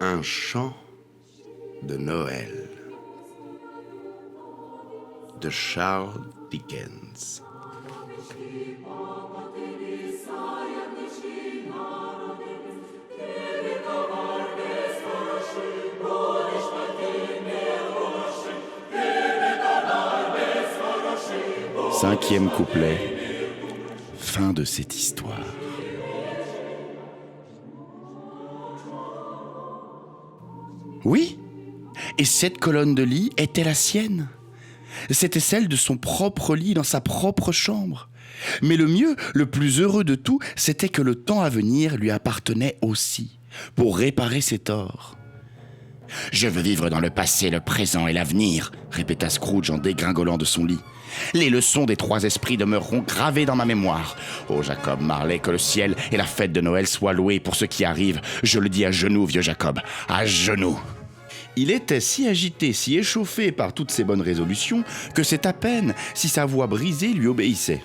Un chant de Noël de Charles Dickens. Cinquième couplet. Fin de cette histoire. Oui, et cette colonne de lit était la sienne. C'était celle de son propre lit dans sa propre chambre. Mais le mieux, le plus heureux de tout, c'était que le temps à venir lui appartenait aussi, pour réparer ses torts. « Je veux vivre dans le passé, le présent et l'avenir », répéta Scrooge en dégringolant de son lit. « Les leçons des trois esprits demeureront gravées dans ma mémoire. Oh Jacob Marley, que le ciel et la fête de Noël soient loués pour ce qui arrive. Je le dis à genoux, vieux Jacob, à genoux !» Il était si agité, si échauffé par toutes ses bonnes résolutions, que c'est à peine si sa voix brisée lui obéissait.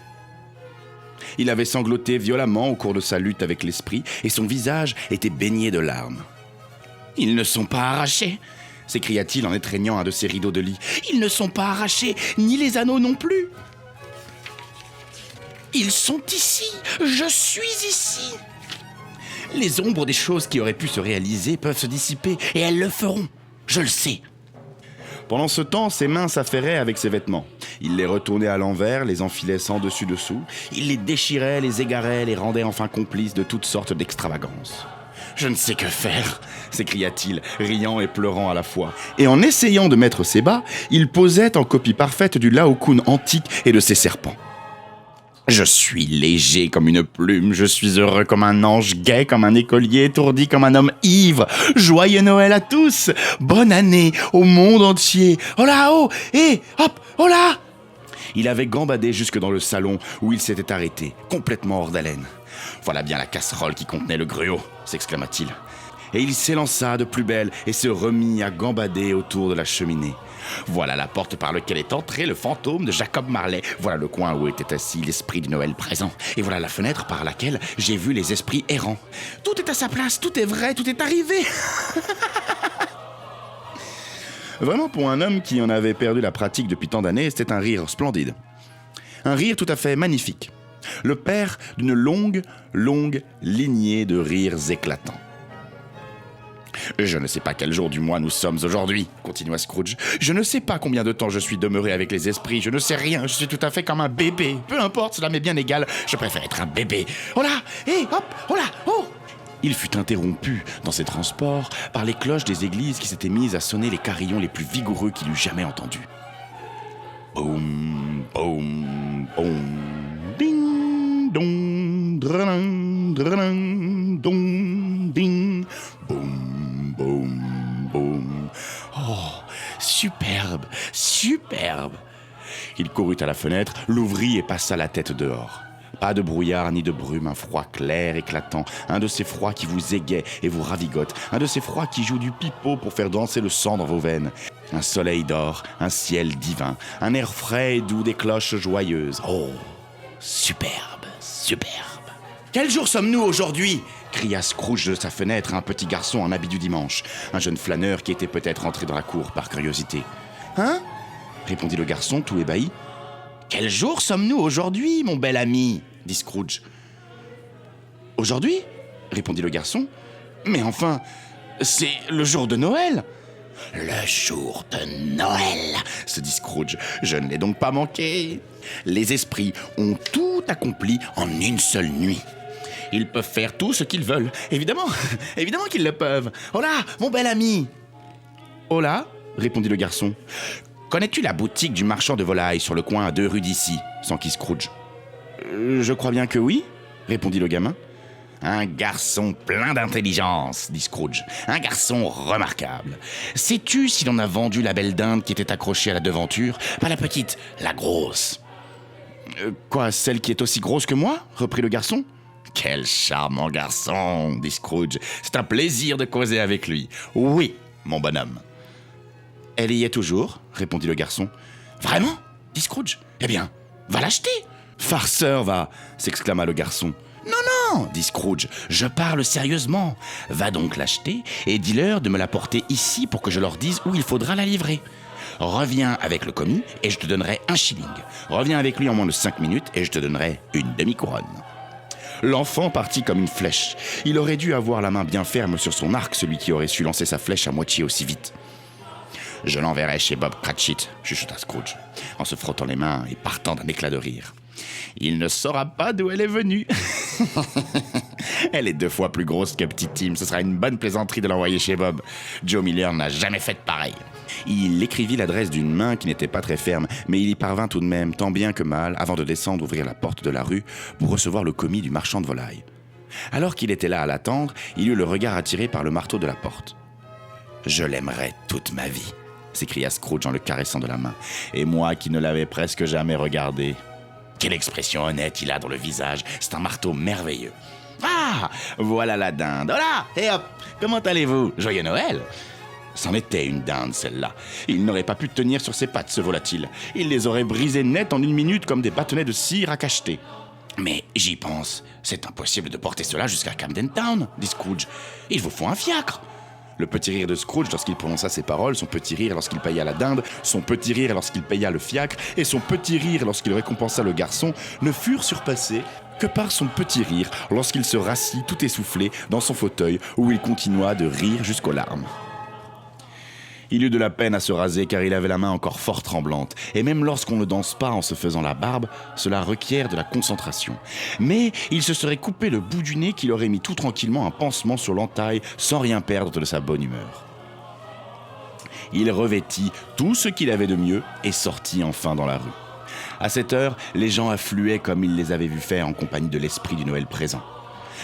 Il avait sangloté violemment au cours de sa lutte avec l'esprit, et son visage était baigné de larmes. « Ils ne sont pas arrachés !» s'écria-t-il en étreignant un de ses rideaux de lit. « Ils ne sont pas arrachés, ni les anneaux non plus !»« Ils sont ici, je suis ici !» Les ombres des choses qui auraient pu se réaliser peuvent se dissiper, et elles le feront, je le sais. Pendant ce temps, ses mains s'affairaient avec ses vêtements. Il les retournait à l'envers, les enfilait sans dessus-dessous. Il les déchirait, les égarait, les rendait enfin complices de toutes sortes d'extravagances. « Je ne sais que faire !» s'écria-t-il, riant et pleurant à la fois. Et en essayant de mettre ses bas, il posait en copie parfaite du Laocoon antique et de ses serpents. « Je suis léger comme une plume, je suis heureux comme un ange, gai comme un écolier, étourdi comme un homme ivre. Joyeux Noël à tous, bonne année au monde entier. Oh là, oh, et hop, oh là !» Il avait gambadé jusque dans le salon où il s'était arrêté, complètement hors d'haleine. « Voilà bien la casserole qui contenait le gruau !» s'exclama-t-il. Et il s'élança de plus belle et se remit à gambader autour de la cheminée. Voilà la porte par laquelle est entré le fantôme de Jacob Marley. Voilà le coin où était assis l'esprit du Noël présent. Et voilà la fenêtre par laquelle j'ai vu les esprits errants. Tout est à sa place, tout est vrai, tout est arrivé. Vraiment, pour un homme qui en avait perdu la pratique depuis tant d'années, c'était un rire splendide. Un rire tout à fait magnifique. Le père d'une longue lignée de rires éclatants. « Je ne sais pas quel jour du mois nous sommes aujourd'hui, » continua Scrooge. « Je ne sais pas combien de temps je suis demeuré avec les esprits, je ne sais rien, je suis tout à fait comme un bébé. Peu importe, cela m'est bien égal, je préfère être un bébé. Oh là, hé, hop, oh là, oh !» Il fut interrompu dans ses transports par les cloches des églises qui s'étaient mises à sonner les carillons les plus vigoureux qu'il eût jamais entendus. Boum, boum, boum, ding, dong, drang, drang, dong, ding, boum, boum, boum. Oh, superbe, superbe. Il courut à la fenêtre, l'ouvrit et passa la tête dehors. Pas de brouillard ni de brume, un froid clair, éclatant, un de ces froids qui vous égaient et vous ravigotent, un de ces froids qui jouent du pipeau pour faire danser le sang dans vos veines. Un soleil d'or, un ciel divin, un air frais et doux, des cloches joyeuses. Oh, superbe, superbe. « Quel jour sommes-nous aujourd'hui ?» cria Scrooge de sa fenêtre à un petit garçon en habit du dimanche, un jeune flâneur qui était peut-être entré dans la cour par curiosité. « Hein ?» répondit le garçon tout ébahi. « Quel jour sommes-nous aujourd'hui, mon bel ami ?» dit Scrooge. « Aujourd'hui ?» répondit le garçon. « Mais enfin, c'est le jour de Noël !»« Le jour de Noël !» se dit Scrooge. « Je ne l'ai donc pas manqué. Les esprits ont tout accompli en une seule nuit. Ils peuvent faire tout ce qu'ils veulent. Évidemment, évidemment qu'ils le peuvent. Oh là, mon bel ami !»« Oh là ?» répondit le garçon. « Connais-tu la boutique du marchand de volailles sur le coin à 2 rues d'ici ?» s'enquit Scrooge. « Je crois bien que oui, » répondit le gamin. « Un garçon plein d'intelligence, » dit Scrooge. « Un garçon remarquable. Sais-tu si l'on a vendu la belle dinde qui était accrochée à la devanture ? Pas la petite, la grosse. »« Quoi, celle qui est aussi grosse que moi ?» reprit le garçon. « Quel charmant garçon, » dit Scrooge. « C'est un plaisir de causer avec lui. Oui, mon bonhomme. »« Elle y est toujours ?» répondit le garçon. « Vraiment ?» dit Scrooge. « Eh bien, va l'acheter !»« Farceur, va !» s'exclama le garçon. « Non, Non, dit Scrooge, je parle sérieusement. Va donc l'acheter et dis-leur de me la porter ici pour que je leur dise où il faudra la livrer. Reviens avec le commis et je te donnerai 1 shilling. Reviens avec lui en moins de 5 minutes et je te donnerai une demi-couronne. L'enfant partit comme une flèche. Il aurait dû avoir la main bien ferme sur son arc, celui qui aurait su lancer sa flèche à moitié aussi vite. Je l'enverrai chez Bob Cratchit, chuchota Scrooge, en se frottant les mains et partant d'un éclat de rire. Il ne saura pas d'où elle est venue. Elle est 2 fois plus grosse que Petit Tim. Ce sera une bonne plaisanterie de l'envoyer chez Bob. Joe Miller n'a jamais fait de pareil. Il écrivit l'adresse d'une main qui n'était pas très ferme, mais il y parvint tout de même, tant bien que mal, avant de descendre ouvrir la porte de la rue pour recevoir le commis du marchand de volailles. Alors qu'il était là à l'attendre, il eut le regard attiré par le marteau de la porte. « Je l'aimerai toute ma vie », s'écria Scrooge en le caressant de la main. « Et moi qui ne l'avais presque jamais regardé. Quelle expression honnête il a dans le visage, c'est un marteau merveilleux. Ah, voilà la dinde. Voilà, et hop, comment allez-vous? Joyeux Noël !» C'en était une dinde, celle-là. Il n'aurait pas pu tenir sur ses pattes, ce volatile. Il les aurait brisées net en 1 minute comme des bâtonnets de cire à cacheter. « Mais j'y pense, c'est impossible de porter cela jusqu'à Camden Town, dit Scrooge. Il vous faut un fiacre. » Le petit rire de Scrooge lorsqu'il prononça ces paroles, son petit rire lorsqu'il paya la dinde, son petit rire lorsqu'il paya le fiacre, et son petit rire lorsqu'il récompensa le garçon, ne furent surpassés que par son petit rire lorsqu'il se rassit tout essoufflé dans son fauteuil où il continua de rire jusqu'aux larmes. Il eut de la peine à se raser car il avait la main encore fort tremblante. Et même lorsqu'on ne danse pas en se faisant la barbe, cela requiert de la concentration. Mais il se serait coupé le bout du nez qu'il aurait mis tout tranquillement un pansement sur l'entaille sans rien perdre de sa bonne humeur. Il revêtit tout ce qu'il avait de mieux et sortit enfin dans la rue. À cette heure, les gens affluaient comme il les avait vus faire en compagnie de l'esprit du Noël présent.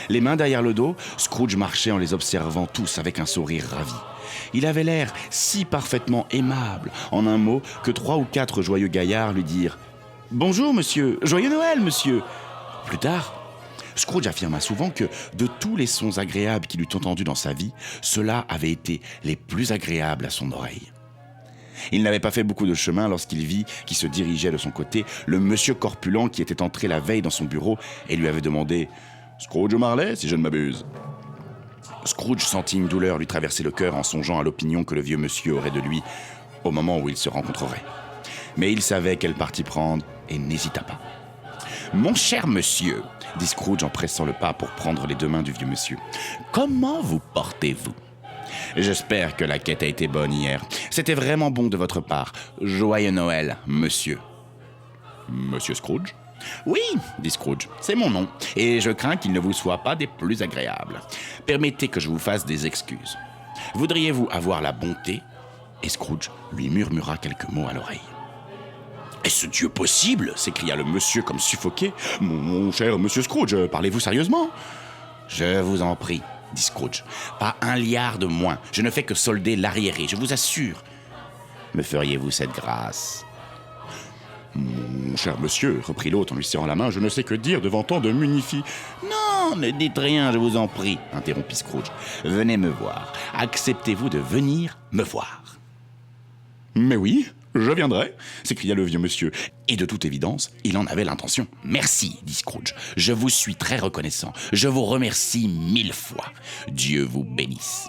Les mains derrière le dos, Scrooge marchait en les observant tous avec un sourire ravi. Il avait l'air si parfaitement aimable, en un mot, que 3 ou 4 joyeux gaillards lui dirent « Bonjour, monsieur, joyeux Noël, monsieur !» Plus tard, Scrooge affirma souvent que, de tous les sons agréables qu'il eût entendus dans sa vie, ceux-là avaient été les plus agréables à son oreille. Il n'avait pas fait beaucoup de chemin lorsqu'il vit, qui se dirigeait de son côté, le monsieur corpulent qui était entré la veille dans son bureau et lui avait demandé « Scrooge Marley, si je ne m'abuse ?» Scrooge sentit une douleur lui traverser le cœur en songeant à l'opinion que le vieux monsieur aurait de lui au moment où ils se rencontreraient. Mais il savait quel parti prendre et n'hésita pas. « Mon cher monsieur, » dit Scrooge en pressant le pas pour prendre les 2 mains du vieux monsieur, « comment vous portez-vous ? J'espère que la quête a été bonne hier. C'était vraiment bon de votre part. Joyeux Noël, monsieur. » « Monsieur Scrooge ? » « Oui, dit Scrooge, c'est mon nom, et je crains qu'il ne vous soit pas des plus agréables. Permettez que je vous fasse des excuses. Voudriez-vous avoir la bonté ?» Et Scrooge lui murmura quelques mots à l'oreille. « Est-ce Dieu possible ?» s'écria le monsieur comme suffoqué. « Mon cher monsieur Scrooge, parlez-vous sérieusement ?»« Je vous en prie, dit Scrooge, pas 1 liard de moins. Je ne fais que solder l'arriéré, je vous assure. Me feriez-vous cette grâce ?» « Mon cher monsieur, reprit l'autre en lui serrant la main, je ne sais que dire devant tant de munifi. »« Non, ne dites rien, je vous en prie, interrompit Scrooge. Venez me voir. Acceptez-vous de venir me voir ?»« Mais oui, je viendrai, s'écria le vieux monsieur. Et de toute évidence, il en avait l'intention. Merci, dit Scrooge. Je vous suis très reconnaissant. Je vous remercie 1000 fois. Dieu vous bénisse.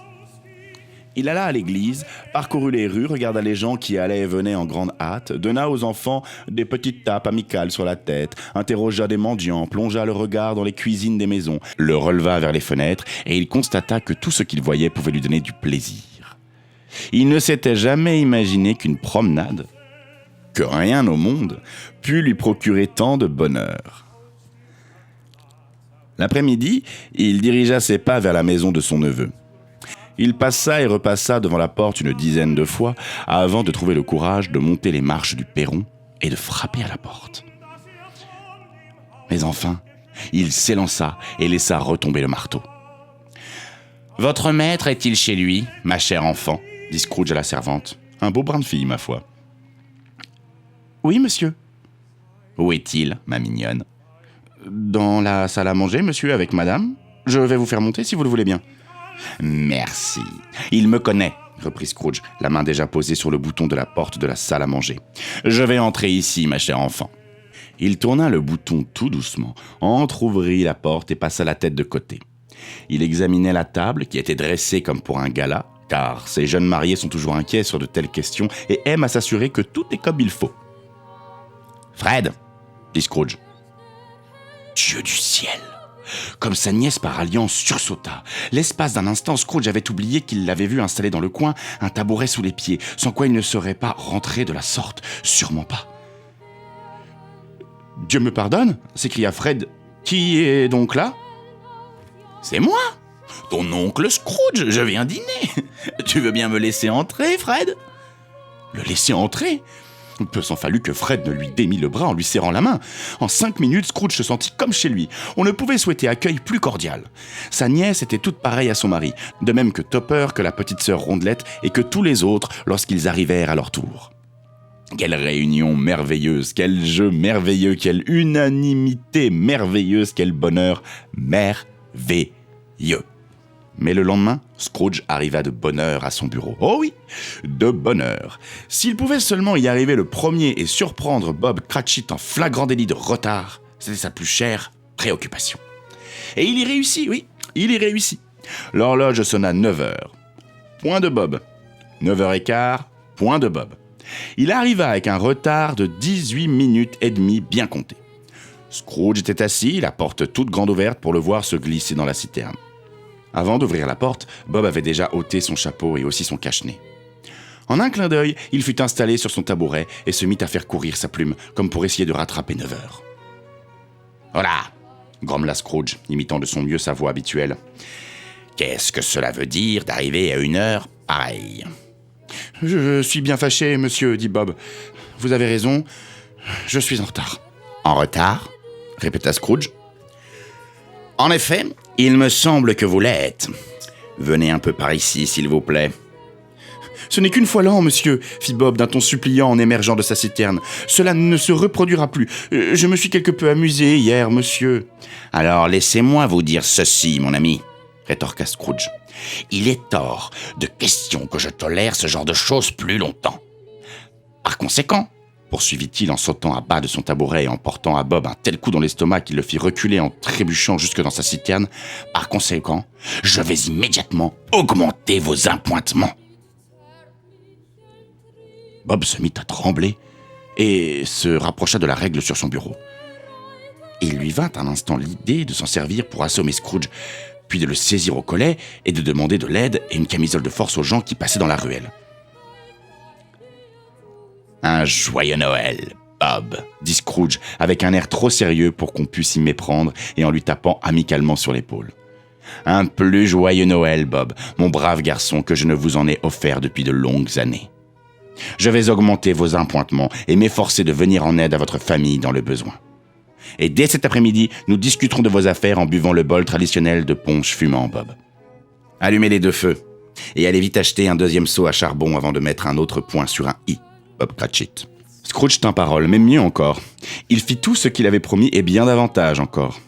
Il alla à l'église, parcourut les rues, regarda les gens qui allaient et venaient en grande hâte, donna aux enfants des petites tapes amicales sur la tête, interrogea des mendiants, plongea le regard dans les cuisines des maisons, le releva vers les fenêtres, et il constata que tout ce qu'il voyait pouvait lui donner du plaisir. Il ne s'était jamais imaginé qu'une promenade, que rien au monde, pût lui procurer tant de bonheur. L'après-midi, il dirigea ses pas vers la maison de son neveu. Il passa et repassa devant la porte une dizaine de fois avant de trouver le courage de monter les marches du perron et de frapper à la porte. Mais enfin, il s'élança et laissa retomber le marteau. « Votre maître est-il chez lui, ma chère enfant ?» dit Scrooge à la servante. Un beau brin de fille, ma foi. « Oui, monsieur. »« Où est-il, ma mignonne ?»« Dans la salle à manger, monsieur, avec madame. Je vais vous faire monter si vous le voulez bien. » « Merci. Il me connaît, » reprit Scrooge, la main déjà posée sur le bouton de la porte de la salle à manger. « Je vais entrer ici, ma chère enfant. » Il tourna le bouton tout doucement, entr'ouvrit la porte et passa la tête de côté. Il examinait la table, qui était dressée comme pour un gala, car ces jeunes mariés sont toujours inquiets sur de telles questions et aiment à s'assurer que tout est comme il faut. « Fred !» dit Scrooge. Dieu du ciel! Comme sa nièce par alliance sursauta. L'espace d'un instant, Scrooge avait oublié qu'il l'avait vu installer dans le coin un tabouret sous les pieds, sans quoi il ne serait pas rentré de la sorte. Sûrement pas. « Dieu me pardonne !» s'écria Fred. « Qui est donc là ?»« C'est moi, ton oncle Scrooge, je viens dîner. Tu veux bien me laisser entrer, Fred ?» Le laisser entrer ? Peu s'en fallut que Fred ne lui démît le bras en lui serrant la main. En 5 minutes, Scrooge se sentit comme chez lui. On ne pouvait souhaiter accueil plus cordial. Sa nièce était toute pareille à son mari, de même que Topper, que la petite sœur Rondelette et que tous les autres lorsqu'ils arrivèrent à leur tour. Quelle réunion merveilleuse, quel jeu merveilleux, quelle unanimité merveilleuse, quel bonheur merveilleux. Mais le lendemain, Scrooge arriva de bonne heure à son bureau. Oh oui, de bonne heure. S'il pouvait seulement y arriver le premier et surprendre Bob Cratchit en flagrant délit de retard, c'était sa plus chère préoccupation. Et il y réussit, oui, il y réussit. L'horloge sonna 9 heures. Point de Bob. 9h15, point de Bob. Il arriva avec un retard de 18 minutes et demie bien compté. Scrooge était assis, la porte toute grande ouverte pour le voir se glisser dans la citerne. Avant d'ouvrir la porte, Bob avait déjà ôté son chapeau et aussi son cache-nez. En un clin d'œil, il fut installé sur son tabouret et se mit à faire courir sa plume, comme pour essayer de rattraper 9 heures. « Voilà !» grommela Scrooge, imitant de son mieux sa voix habituelle. « Qu'est-ce que cela veut dire d'arriver à une heure pareille ?»« Je suis bien fâché, monsieur, dit Bob. Vous avez raison, je suis en retard. »« En retard ?» répéta Scrooge. « En effet, il me semble que vous l'êtes. Venez un peu par ici, s'il vous plaît. »« Ce n'est qu'une fois l'an, monsieur, fit Bob d'un ton suppliant en émergeant de sa citerne. Cela ne se reproduira plus. Je me suis quelque peu amusé hier, monsieur. »« Alors laissez-moi vous dire ceci, mon ami, rétorqua Scrooge. Il est hors de question que je tolère ce genre de choses plus longtemps. Par conséquent, poursuivit-il en sautant à bas de son tabouret et en portant à Bob un tel coup dans l'estomac qu'il le fit reculer en trébuchant jusque dans sa citerne. Par conséquent, je vais immédiatement augmenter vos appointements. Bob se mit à trembler et se rapprocha de la règle sur son bureau. Il lui vint un instant l'idée de s'en servir pour assommer Scrooge, puis de le saisir au collet et de demander de l'aide et une camisole de force aux gens qui passaient dans la ruelle. « Un joyeux Noël, Bob, dit Scrooge, avec un air trop sérieux pour qu'on puisse s'y méprendre et en lui tapant amicalement sur l'épaule. Un plus joyeux Noël, Bob, mon brave garçon, que je ne vous en ai offert depuis de longues années. Je vais augmenter vos appointements et m'efforcer de venir en aide à votre famille dans le besoin. Et dès cet après-midi, nous discuterons de vos affaires en buvant le bol traditionnel de punch fumant, Bob. Allumez les 2 feux et allez vite acheter un 2e seau à charbon avant de mettre un autre point sur un « i ». Bob Cratchit. Scrooge tint parole, mais mieux encore. Il fit tout ce qu'il avait promis et bien davantage encore.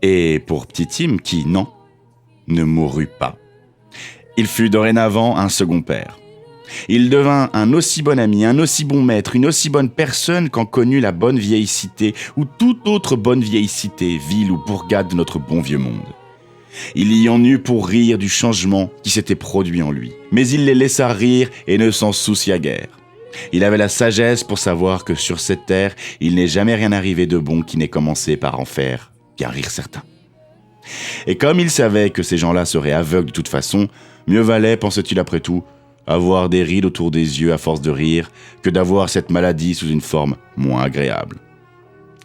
Et pour Petit Tim, qui, non, ne mourut pas. Il fut dorénavant un second père. Il devint un aussi bon ami, un aussi bon maître, une aussi bonne personne qu'en connut la bonne vieille cité ou toute autre bonne vieille cité, ville ou bourgade de notre bon vieux monde. Il y en eut pour rire du changement qui s'était produit en lui, mais il les laissa rire et ne s'en soucia guère. Il avait la sagesse pour savoir que sur cette terre, il n'est jamais rien arrivé de bon qui n'ait commencé par en faire qu'un rire certain. Et comme il savait que ces gens-là seraient aveugles de toute façon, mieux valait, pensait-il après tout, avoir des rides autour des yeux à force de rire que d'avoir cette maladie sous une forme moins agréable.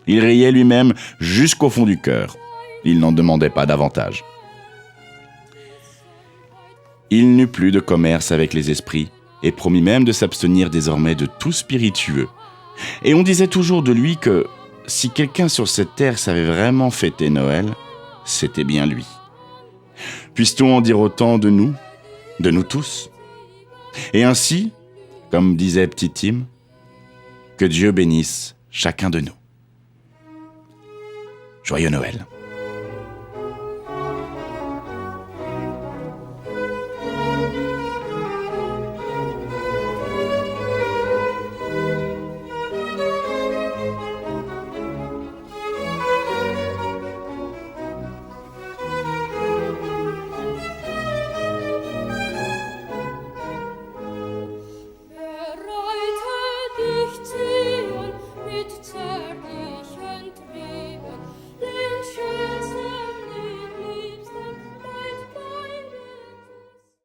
Il riait lui-même jusqu'au fond du cœur. Il n'en demandait pas davantage. Il n'eut plus de commerce avec les esprits et promit même de s'abstenir désormais de tout spiritueux. Et on disait toujours de lui que si quelqu'un sur cette terre savait vraiment fêter Noël, c'était bien lui. Puisse-t-on en dire autant de nous tous? Et ainsi, comme disait Petit Tim, que Dieu bénisse chacun de nous. Joyeux Noël.